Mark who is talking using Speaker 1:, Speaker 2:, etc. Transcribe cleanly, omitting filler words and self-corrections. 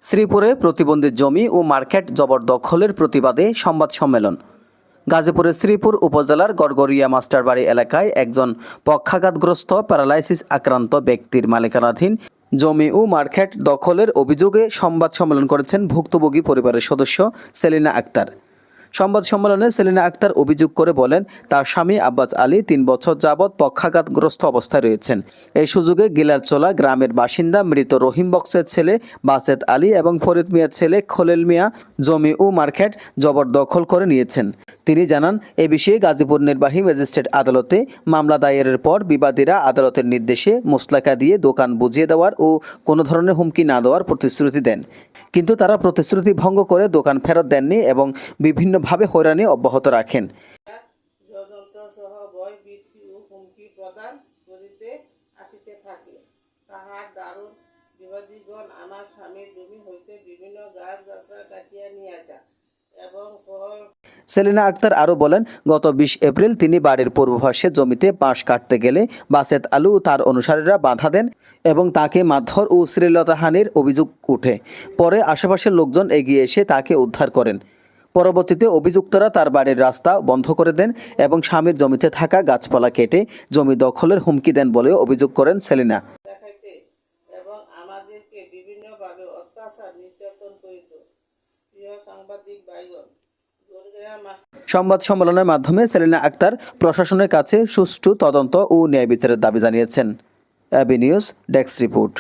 Speaker 1: শ্রীপুরে প্রতিবন্ধী জমি ও মার্কেট জবরদখলের প্রতিবাদে সংবাদ সম্মেলন। গাজীপুরের শ্রীপুর উপজেলার গড়গড়িয়া মাস্টারবাড়ি এলাকায় একজন পক্ষাঘাতগ্রস্ত প্যারালাইসিস আক্রান্ত ব্যক্তির মালিকানাধীন জমি ও মার্কেট দখলের অভিযোগে সংবাদ সম্মেলন করেছেন ভুক্তভোগী পরিবারের সদস্য সেলিনা আক্তার। সংবাদ সম্মেলনে সেলিনা আক্তার অভিযোগ করে বলেন, তার স্বামী আব্বাস আলী ৩ বছর যাবৎ পক্ষাঘাতগ্রস্ত অবস্থায় রয়েছেন। এই সুযোগে গিলালচোলা গ্রামের বাসিন্দা মৃত রহিম বক্সের ছেলে বাসেত আলী এবং ফরিদ মিয়ার ছেলে খলিল মিয়া জমি ও মার্কেট জবরদখল করে নিয়েছেন। তিনি জানান, এ বিষয়ে গাজীপুর নির্বাহী ম্যাজিস্ট্রেট আদালতে মামলা দায়েরের পর বিবাদীরা আদালতের নির্দেশে মোসলাকা দিয়ে দোকান বুঝিয়ে দেওয়ার ও কোনো ধরনের হুমকি না দেওয়ার প্রতিশ্রুতি দেন, কিন্তু তারা প্রতিশ্রুতি ভঙ্গ করে দোকান ফেরত দেননি এবং বিভিন্নভাবে হয়রানি অব্যাহত রাখেন।
Speaker 2: আমার স্বামীর জমি হইতে বিভিন্ন গাছ গাছরা কাটিয়া নিয়ে যা এবং
Speaker 1: সেলিনা আক্তার আরও বলেন, গত ২০ এপ্রিল তিনি বাড়ির পূর্বপাশে জমিতে বাঁশ কাটতে গেলে বাসেত আলু ও তার অনুসারীরা বাধা দেন এবং তাকে মারধর ও শ্লীলতাহানির অভিযোগ ওঠে। পরে আশেপাশের লোকজন এগিয়ে এসে তাকে উদ্ধার করেন। পরবর্তীতে অভিযুক্তরা তার বাড়ির রাস্তা বন্ধ করে দেন এবং স্বামীর জমিতে থাকা গাছপালা কেটে জমি দখলের হুমকি দেন বলেও অভিযোগ করেন সেলিনা।
Speaker 2: এবং আমাদেরকে বিভিন্নভাবে অত্যাচার নির্যাতন করিত। প্রিয় সাংবাদিক ভাইগণ,
Speaker 1: সংবাদ সম্মেলনের মাধ্যমে সেলিনা আক্তার প্রশাসনের কাছে সুষ্ঠু তদন্ত ও ন্যায় বিচারের দাবি জানিয়েছেন। AB news desk report.